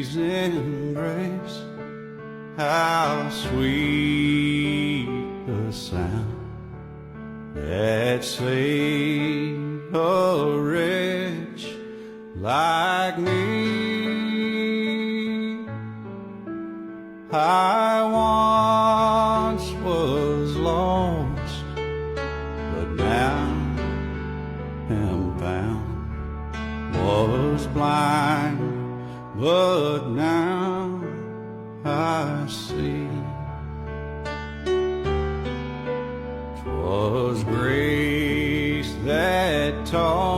Amazing grace, how sweet the sound that saved a wretch like me. I once was lost, but now am found. Was blind, but now I see. 'Twas grace that taught